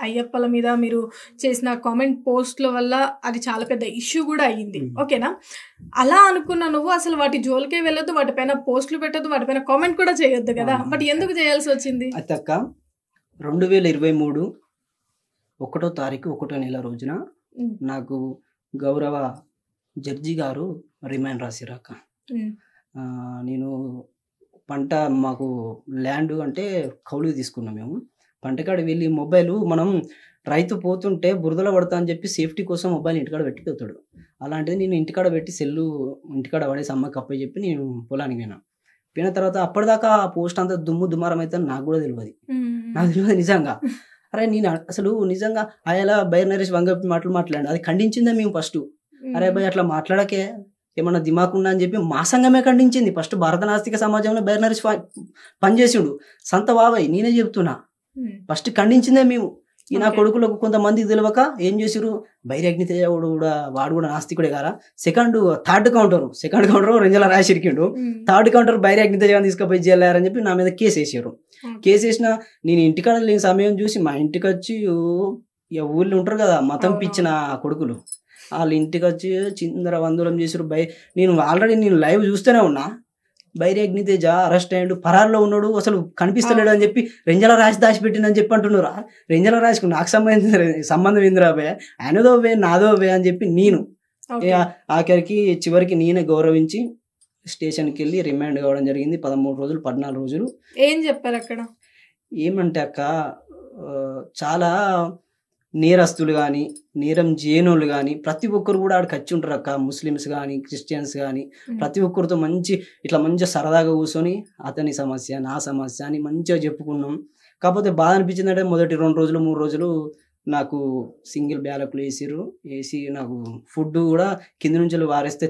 అయ్యప్పల మీద మీరు చేసిన కామెంట్ పోస్ట్ల వల్ల అది చాలా పెద్ద ఇష్యూ కూడా అయ్యింది. ఓకేనా? అలా అనుకున్న నువ్వు అసలు వాటి జోలికే వెళ్ళొద్దు, వాటిపైన పోస్టులు పెట్టొద్దు, వాటిపైన కామెంట్ కూడా చేయొద్దు కదా, బట్ ఎందుకు చేయాల్సి వచ్చింది? అయితే అక్క 2023 1వ తారీఖు 1వ నెల రోజున నాకు గౌరవ జడ్జి గారు రిమైండ్ రాసిరు అక్క. నేను పంట మాకు ల్యాండ్ అంటే కౌలుకి తీసుకున్నాం. మేము పంటకాడ వెళ్ళి మొబైల్ మనం రైతు పోతుంటే బురదలో పడతా అని చెప్పి సేఫ్టీ కోసం మొబైల్ ఇంటికాడ పెట్టిపోతాడు. అలాంటిది నేను ఇంటికాడ పెట్టి సెల్లు ఇంటికాడ పడేసి అమ్మకి అప్పని చెప్పి నేను పొలానికి పోయిన తర్వాత అప్పటిదాకా ఆ పోస్ట్ అంతా దుమ్ము దుమారం అయితే నాకు కూడా తెలియదు. నాకు తెలియదు నిజంగా. అరే నేను అసలు నిజంగా అలా బైర్ నరేష్ వంగపి మాట్లాడి అది ఖండించిందే మేము ఫస్ట్. అరే భయ్ అట్లా మాట్లాడకే, ఏమన్నా దిమాకుందా అని చెప్పి మా సంఘమే ఖండించింది. ఫస్ట్ భారత నాస్తిక సమాజంలో బైర్ నరేష్ పనిచేసిండు సంత బాబాయ్, నేనే చెప్తున్నా. ఫస్ట్ ఖండించిందే మేము. ఈ నా కొడుకులకు కొంతమందికి తెలియక ఏం చేసారు, బైరగ్నితేజ వాడు కూడా నాస్తికుడే కదా. థర్డ్ కౌంటర్ రెంజల రాసి ఇరికిండు. థర్డ్ కౌంటర్ బైరగ్నితేజ తీసుకుపోయి చేయాలని చెప్పి నా మీద కేసు వేసారు. కేసు వేసిన నేను ఇంటికాడ లేని సమయం చూసి మా ఇంటికి వచ్చి ఊళ్ళో ఉంటారు కదా మతం పిచ్చిన కొడుకులు, వాళ్ళ ఇంటికి వచ్చి చిందర వందరం చేసారు. నేను ఆల్రెడీ లైవ్ చూస్తూనే ఉన్నా. బైరగ్నితేజ అరెస్ట్ అయ్యాడు, పరారులో ఉన్నాడు, అసలు కనిపిస్తలేడు అని చెప్పి రెంజల రాసి దాచిపెట్టిందని చెప్పి అంటున్నారు. రెంజల రాసికు నాకు సంబంధం ఏందిరా భయ, ఆయనదో వే నాదో వే అని చెప్పి నేను ఆఖరికి చివరికి నేనే గౌరవించి స్టేషన్కి వెళ్ళి రిమాండ్ కావడం జరిగింది. 13 రోజులు 14 రోజులు. ఏం చెప్పారు అక్కడ? ఏమంటే అక్క చాలా నేరస్తులు కానీ నేరం చేయనోళ్ళు కానీ ప్రతి ఒక్కరు కూడా ఆడికి వచ్చి ఉంటారు అక్క. ముస్లిమ్స్ కానీ క్రిస్టియన్స్ కానీ ప్రతి ఒక్కరితో మంచిగా సరదాగా కూర్చొని అతని సమస్య నా సమస్య అని మంచిగా చెప్పుకున్నాం. కాకపోతే బాధ అనిపించిందంటే మొదటి 2 రోజులు 3 రోజులు నాకు సింగిల్ బ్యాలకులు వేసి నాకు ఫుడ్ కూడా కింద నుంచి వారేస్తే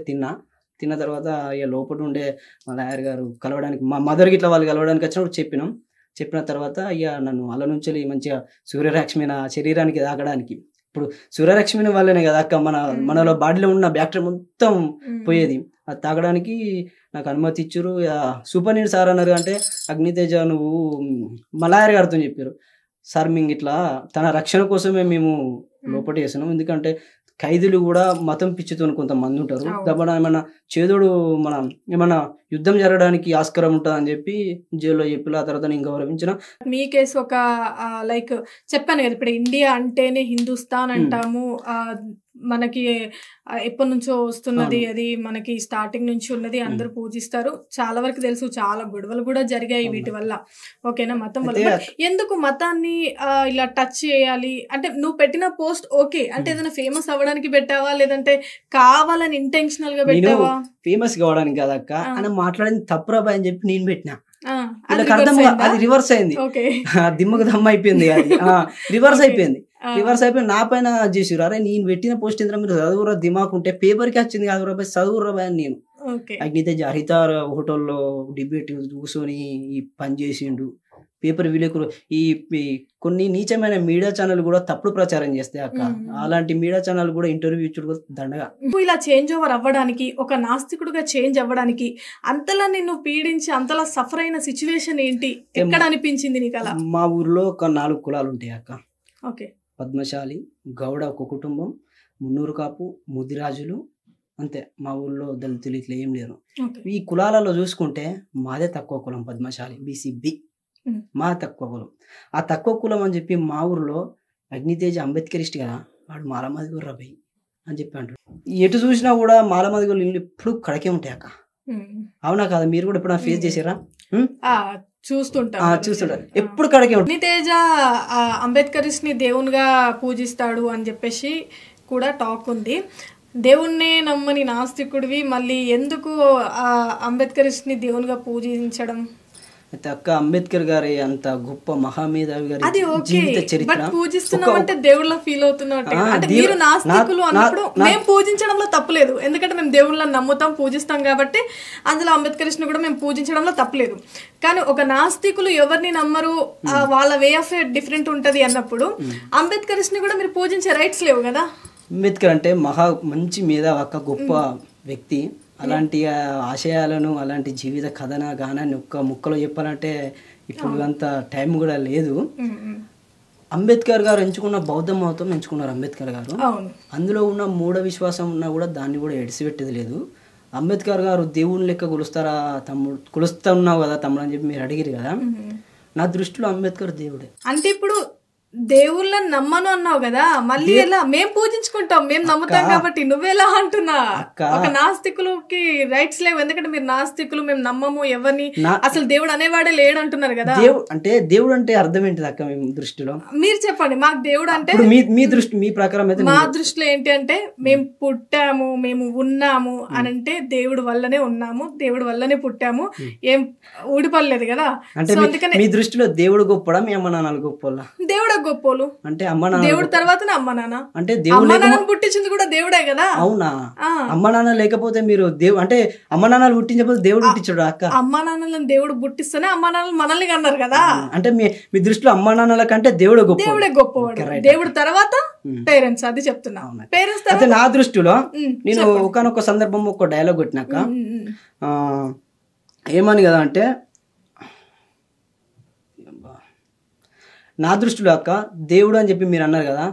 తిన్న తర్వాత ఇక లోపల ఉండే మా లాయర్ గారు కలవడానికి మా మదర్కి ఇట్లా వాళ్ళు కలవడానికి వచ్చినప్పుడు చెప్పిన తర్వాత ఇక నన్ను అలా నుంచి మంచిగా సూర్యరశ్మి నా శరీరానికి తాగడానికి, ఇప్పుడు సూర్యరశ్మిని వల్లనే కదా అక్క మనలో బాడీలో ఉన్న బ్యాక్టీరియా మొత్తం పోయేది, అది తాగడానికి నాకు అనుమతి ఇచ్చారు. సూపరింటెండెంట్ సార్ అన్నారు అంటే అగ్నితేజ నువ్వు మలాయర్ గారితో చెప్పారు, సార్ మేము ఇట్లా తన రక్షణ కోసమే మేము లోపలి వేసినాం, ఎందుకంటే ఖైదీలు కూడా మతం పిచ్చితో కొంతమంది ఉంటారు, దబ్బన ఏమన్నా చేదోడు ఏమన్నా యుద్ధం జరగడానికి ఆస్కారం ఉంటుంది అని చెప్పి జైల్లో చెప్పి ఆ తర్వాత నేను గౌరవించిన. మీ కేసు ఒక లైక్ చెప్పాను కదా, ఇప్పుడు ఇండియా అంటేనే హిందుస్థాన్ అంటాము, మనకి ఎప్పటి నుంచో వస్తున్నది, అది మనకి స్టార్టింగ్ నుంచి ఉన్నది, అందరూ పూజిస్తారు, చాలా వరకు తెలుసు, చాలా గొడవలు కూడా జరిగాయి వీటి వల్ల. ఓకేనా? మతం వల్ల ఎందుకు మతాన్ని ఇలా టచ్ చేయాలి అంటే నువ్వు పెట్టిన పోస్ట్ ఓకే అంటే ఏదైనా ఫేమస్ అవ్వడానికి పెట్టావా లేదంటే కావాలని ఇంటెన్షనల్ గా పెట్టావా? ఫేమస్ కావడానికి కదక్క, అని మాట్లాడింది తప్పురాబాయ్ అని చెప్పి నేను పెట్టినా, అది రివర్స్ అయింది, దిమ్మకు దమ్మ అయిపోయింది, అది రివర్స్ అయిపోయింది నా పైన చేసిరు. అరే నేను పెట్టిన పోస్ట్ ఇంద్ర మీరు చదువురా దిమాకు ఉంటే పేపర్కి వచ్చింది కాదు రాబాయ్ చదువురాబాయ్ అని నేను. అగ్నితేజ హరితార్ హోటల్లో డిబేట్ కూర్చొని ఈ పని చేసిండు, పేపర్ విలేకరు ఈ కొన్ని నీచమైన మీడియా ఛానల్ కూడా తప్పుడు ప్రచారం చేస్తాయి అక్క, అలాంటి మీడియా ఛానల్ కూడా ఇంటర్వ్యూ ఇచ్చుడు దండగా. ఇలా చేంజ్ ఓవర్ అవ్వడానికి, ఒక నాస్తికుడుగా చేంజ్ అవ్వడానికి అంతలా నిన్ను పీడించి అంతలా సఫర్ అయిన సిచ్యువేషన్ ఏంటి, ఎక్కడ అనిపించింది నీకు అలా? మా ఊర్లో ఒక 4 కులాలు ఉంటాయి అక్క. ఓకే. పద్మశాలి, గౌడ ఒక కుటుంబం, మున్నూరు కాపు, ముదిరాజులు, అంతే. మా ఊళ్ళో దళితులు ఇట్లా ఏం లేరు. ఈ కులాలలో చూసుకుంటే మాదే తక్కువ కులం, పద్మశాలి BCB మా తక్కువ కులం. ఆ తక్కువ కులం అని చెప్పి మా ఊర్లో అగ్నితేజ అంబేద్కరిస్ట్ కదా, వాడు మాలమాదిగోరు రాబాయి అని చెప్పి అంటారు. ఎటు చూసినా కూడా మాలమాదిగోళ్ళు ఇల్లు ఎప్పుడు కడకే ఉంటాయి అక్క, అవునా కదా? మీరు కూడా ఎప్పుడు ఫేస్ చేసారా? చూస్తుంటారు ఎప్పుడు కడకే ఉంటాయి. అగ్నితేజ అంబేద్కరిస్ట్ ని దేవునిగా పూజిస్తాడు అని చెప్పేసి కూడా టాక్ ఉంది. దేవుణ్ణే నమ్మని నాస్తికుడివి మళ్ళీ ఎందుకు అంబేద్కరిస్ట్ ని దేవునిగా పూజించడం? అయితే అక్క అంబేద్కర్ గారి అంత గొప్ప మహామేధావి గారి జీవిత చరిత్ర పూజిస్తున్నామంటే దేవుళ్ళ ఫీల్ అవుతున్నట్టు. అంటే మీరు నాస్తికులు అన్నప్పుడు మేము పూజించడంలో తప్పులేదు, ఎందుకంటే మేము దేవుళ్ళని నమ్ముతాం పూజిస్తాం కాబట్టి అందులో అంబేద్కరిస్ట్ ని కూడా మేము పూజించడంలో తప్పులేదు. కానీ ఒక నాస్తికులు ఎవరిని నమ్మరు, వాళ్ళ వే ఆఫ్ డిఫరెంట్ ఉంటది అన్నప్పుడు అంబేద్కరిస్ట్ ని కూడా మీరు పూజించే రైట్స్ లేవు కదా. అంబేద్కర్ అంటే మంచి మేధావి అక్క, గొప్ప వ్యక్తి. అలాంటి ఆశయాలను అలాంటి జీవిత కథన గానాన్ని ఒక్క ముక్కలో చెప్పాలంటే ఇప్పుడు అంత టైం కూడా లేదు. అంబేద్కర్ గారు ఎంచుకున్న బౌద్ధ మతం ఎంచుకున్నారు అంబేద్కర్ గారు. అవును. అందులో ఉన్న మూఢ విశ్వాసం ఉన్నా కూడా దాన్ని కూడా ఎడిసిపెట్టేది లేదు. అంబేద్కర్ గారు దేవుని లెక్క కొలుస్తారా తమ్ముడు, కొలుస్తున్నావు కదా తమ్ముడు అని చెప్పి మీరు అడిగిరు కదా. నా దృష్టిలో అంబేద్కర్ దేవుడే. అంటే ఇప్పుడు దేవుళ్ళని నమ్మను అన్నావు కదా, మళ్ళీ ఎలా మేము పూజించుకుంటాం, మేము నమ్ముతాం కాబట్టి నువ్వెలా అంటున్నా? ఒక నాస్తికులకి రైట్స్ లేవు, ఎందుకంటే మీరు నాస్తికులు, మేము నమ్మము ఎవరిని, అసలు దేవుడు అనేవాడే లేడు అంటున్నారు కదా. అంటే దేవుడు అంటే అర్థం ఏంటిది అక్క మేము దృష్టిలో? మీరు చెప్పండి. మాకు దేవుడు అంటే మీ దృష్టి, మీ ప్రకారం అయితే మా దృష్టిలో ఏంటి అంటే మేము పుట్టాము, మేము ఉన్నాము అని అంటే దేవుడు వల్లనే ఉన్నాము, దేవుడు వల్లనే పుట్టాము, ఏం ఊడిపడలేదు కదా. అంటే మీ దృష్టిలో దేవుడు గొప్పడా, మీ అమ్మ నాన్నలు గొప్పలా? దేవుడు గొప్పలు అంటే అమ్మ నాన్న, దేవుడు తర్వాతనే అమ్మ నాన్న. అంటే అమ్మ నాన్న పుట్టించింది కూడా దేవుడే కదా. అవునా? అమ్మ నాన్న లేకపోతే మీరు అంటే అమ్మ నాన్నలు పుట్టించకపోతే దేవుడు పుట్టించాడు అక్క? అమ్మ నాన్నలను దేవుడు పుట్టిస్తేనే అమ్మ నాన్నలు మనల్ని కన్నారు కదా. అంటే మీ దృష్టిలో అమ్మ నాన్నల కంటే దేవుడే గొప్ప, దేవుడే గొప్పవాడు. దేవుడు తర్వాత పేరెంట్స్, అది చెప్తున్నా. పేరెంట్స్ అయితే నా దృష్టిలో నేను ఒకనొక సందర్భం ఒక డైలాగ్ కొట్టినాక ఏమని కదా అంటే, నా దృష్టిలో అక్క దేవుడు అని చెప్పి మీరు అన్నారు కదా,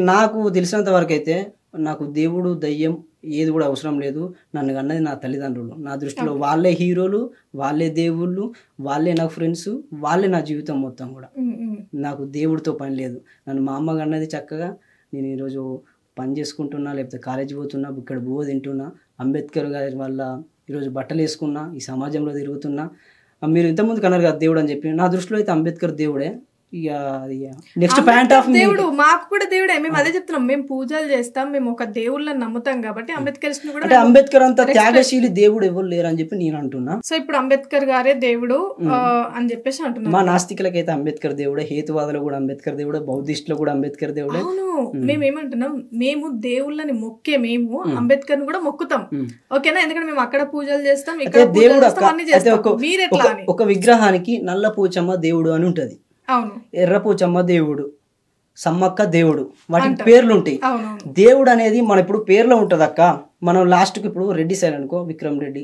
నాకు తెలిసినంత వరకు అయితే నాకు దేవుడు దయ్యం ఏది కూడా అవసరం లేదు. నన్ను అన్నది నా తల్లిదండ్రులు. నా దృష్టిలో వాళ్ళే హీరోలు, వాళ్ళే దేవుళ్ళు, వాళ్ళే నాకు ఫ్రెండ్స్, వాళ్ళే నా జీవితం మొత్తం కూడా. నాకు దేవుడితో పని లేదు. నన్ను మా అమ్మ అన్నది చక్కగా నేను ఈరోజు పని చేసుకుంటున్నా, లేకపోతే కాలేజీ పోతున్నా, ఇక్కడ బువ్వ తింటున్నా, అంబేద్కర్ గారి వల్ల ఈరోజు బట్టలు వేసుకున్నా, ఈ సమాజంలో తిరుగుతున్నా. మీరు ఇంతకుముందు కన్నారు కదా దేవుడు అని చెప్పి, నా దృష్టిలో అయితే అంబేద్కర్ దేవుడే. ఇక నెక్స్ట్ పాయింట్ ఆఫ్ దేవుడు మాకు కూడా దేవుడే. మేము అదే చెప్తున్నాం, మేము పూజలు చేస్తాం, మేము ఒక దేవుళ్ళని నమ్ముతాం కాబట్టి అంబేద్కర్ కూడా. అంటే అంబేద్కర్ అంత త్యాగశీలి దేవుడు ఎవరు లేరు అని చెప్పి నేను అంటున్నా. సో ఇప్పుడు అంబేద్కర్ గారే దేవుడు అని చెప్పేసి అంటున్నా. మా నాస్తికులకైతే అంబేద్కర్ దేవుడే, హేతువాదులు కూడా అంబేద్కర్ దేవుడే, బౌద్ధిస్టులు కూడా అంబేద్కర్ దేవుడే. అవును, మేమేమంటున్నాం, మేము దేవుళ్ళని మొక్కే మేము అంబేద్కర్ ని కూడా మొక్కుతాం, ఓకేనా? ఎందుకంటే మేము అక్కడ పూజలు చేస్తాం, ఇక్కడ ఒక విగ్రహానికి నల్ల పూచమ్మ దేవుడు అని ఉంటది, ఎర్రపూచమ్మ దేవుడు, సమ్మక్క దేవుడు, వాటికి పేర్లు ఉంటాయి. దేవుడు అనేది మన ఇప్పుడు పేర్లో ఉంటది అక్క. మనం లాస్ట్కి ఇప్పుడు రెడ్డి సైడ్ అనుకో, విక్రమ్ రెడ్డి,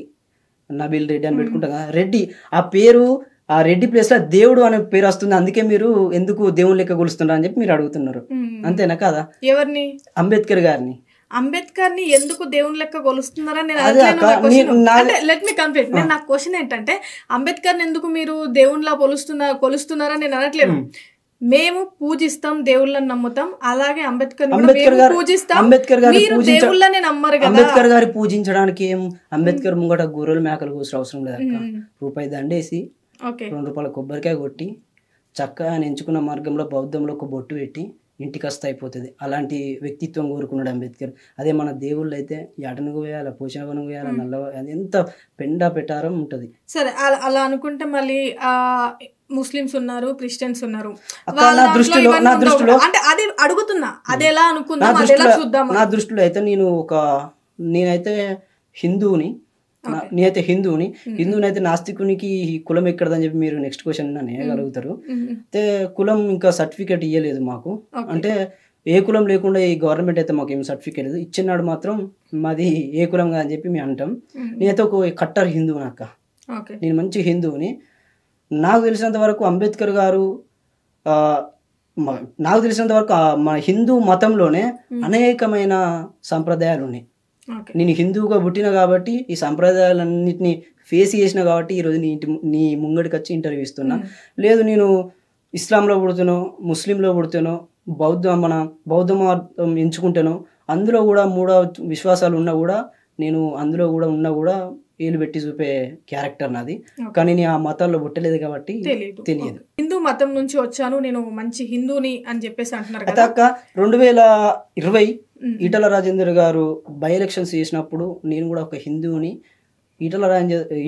నబీల్ రెడ్డి అని పెట్టుకుంటాం కదా, రెడ్డి ఆ పేరు, ఆ రెడ్డి ప్లేస్ లో దేవుడు అనే పేరు వస్తుంది. అందుకే మీరు ఎందుకు దేవుని లెక్క కొలుస్తున్నారు అని చెప్పి మీరు అడుగుతున్నారు, అంతేనా కాదా? ఎవరిని? అంబేద్కర్ గారిని. అంబేద్కర్ ని ఎందుకు దేవుని లెక్క కొలుస్తున్నారని లెట్ మీ కంప్లీట్. నేను నా క్వశ్చన్ ఏంటంటే, అంబేద్కర్ ని ఎందుకు మీరు దేవునిలా కొలుస్తున్నారని నేను అనట్లేదు. మేము పూజిస్తాం, దేవుళ్ళని నమ్ముతాం, అలాగే అంబేద్కర్ పూజిస్తాం. అంబేద్కర్ గారు దేవుళ్ళని నమ్మరు కదా. అంబేద్కర్ గారి పూజించడానికి ఏం అంబేద్కర్ ముంగట గొర్రెలు మేకలు కూర్చో అవసరం లేదు అక్క. రూపాయి దండేసి, ₹2 కొబ్బరికాయ కొట్టి, చక్కగా ఎంచుకున్న మార్గంలో బౌద్ధంలో ఒక బొట్టు పెట్టి ఇంటికి వస్తే అయిపోతుంది. అలాంటి వ్యక్తిత్వం కోరుకున్నాడు అంబేద్కర్. అదే మన దేవుళ్ళు అయితే ఎటను పోయాల, పోషణను పోయాల, నల్ల, ఎంత పెండ పెట్టారం ఉంటుంది. సరే, అలా అనుకుంటే మళ్ళీ ముస్లిమ్స్ ఉన్నారు, క్రిస్టియన్స్ ఉన్నారు. నా దృష్టిలో అంటే అది అడుగుతున్నా, అది ఎలా అనుకుందాం, నా దృష్టిలో అయితే నేనైతే హిందువుని, నేనైతే హిందువుని అయితే నాస్తికునికి కులం ఎక్కడదని చెప్పి మీరు నెక్స్ట్ క్వశ్చన్ నన్ను ఏగలుగుతారు. అయితే కులం ఇంకా సర్టిఫికేట్ ఇవ్వలేదు మాకు. అంటే ఏ కులం లేకుండా ఈ గవర్నమెంట్ అయితే మాకు ఏం సర్టిఫికేట్ లేదు. ఇచ్చినాడు మాత్రం మాది ఏ కులం కాదని చెప్పి మేము అంటాం. నేనైతే ఒక కట్టర్ హిందువుని అక్క. నేను మంచి హిందువుని. నాకు తెలిసినంత వరకు అంబేద్కర్ గారు, నాకు తెలిసినంత వరకు మన హిందూ మతంలోనే అనేకమైన సంప్రదాయాలు ఉన్నాయి. నేను హిందువుగా పుట్టిన కాబట్టి ఈ సంప్రదాయాలన్నింటినీ ఫేస్ చేసిన కాబట్టి ఈరోజు నీ ముంగడికి వచ్చి ఇంటర్వ్యూ ఇస్తున్నా. లేదు నేను ఇస్లాంలో పుడుతానో, ముస్లింలో పుడుతానో, మన బౌద్ధ మార్గం ఎంచుకుంటానో, అందులో కూడా మూడో విశ్వాసాలు ఉన్నా కూడా నేను అందులో కూడా ఉన్నా కూడా ఏలు పెట్టి చూపే క్యారెక్టర్ నాది. కానీ నేను ఆ మతాల్లో పుట్టలేదు కాబట్టి తెలియదు. హిందూ మతం నుంచి వచ్చాను, నేను మంచి హిందూని అని చెప్పేసి అంటున్నారు కదా. 2020 ఈటల రాజేందర్ గారు బై ఎలక్షన్స్ చేసినప్పుడు నేను కూడా ఒక హిందువుని,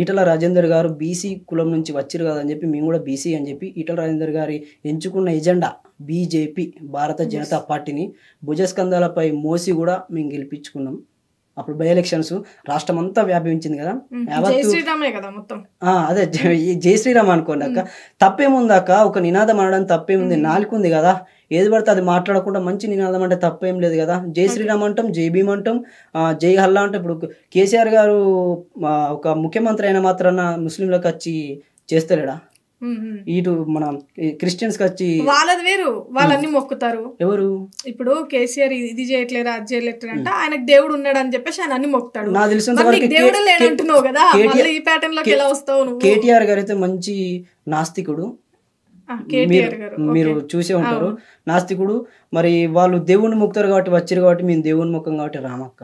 ఈటల రాజేందర్ గారు బీసీ కులం నుంచి వచ్చారు కదా అని చెప్పి మేము కూడా బీసీ అని చెప్పి ఈటల రాజేందర్ గారి ఎంచుకున్న ఎజెండా బీజేపీ, భారత జనతా పార్టీని భుజస్కంధాలపై మోసి కూడా మేము గెలిపించుకున్నాం. అప్పుడు బై ఎలక్షన్స్ రాష్ట్రం అంతా వ్యాపించింది కదా. అదే జై శ్రీరామ్ అనుకోండి అక్క. తప్పేముందాక ఒక నినాదం అనడం తప్పేముంది? నాలుగుంది కదా, ఏది పడితే అది మాట్లాడకుండా మంచి నినాదం అంటే తప్పేం లేదు కదా. జై శ్రీరామ్ అంటాం, జై భీమ్ అంటాం, జై హల్లా అంటాం. ఇప్పుడు కేసీఆర్ గారు ఒక ముఖ్యమంత్రి అయిన మాత్రాన ముస్లింలకు వచ్చి చేస్తలేడా? ఇటు మన క్రిస్టియన్స్ కి వచ్చి వాళ్ళది వేరు, వాళ్ళన్ని మొక్కుతారు. ఎవరు ఇప్పుడు కేసీఆర్ ఇది చేయట్లేరు అది చేయట్లేరు అంటే ఆయనకు దేవుడు ఉన్నాడు అని చెప్పేసి ఆయన అన్ని మొక్కుతాడు. నాకు తెలిసినంత మరి వరకు నీకు దేవుడే లేడంటున్నావు కదా, మళ్ళీ ఈ ప్యాటర్న్ లోకి ఎలా వస్తావు నువ్వు? కేటీఆర్ గారు అయితే మంచి నాస్తికుడు, కేటీఆర్ గారు మీరు చూసే ఉంటారు, నాస్తికుడు. మరి వాళ్ళు దేవుణ్ణి మొక్కుతారు కాబట్టి వచ్చారు కాబట్టి మేము దేవుని ముఖం కాబట్టి రామక్క.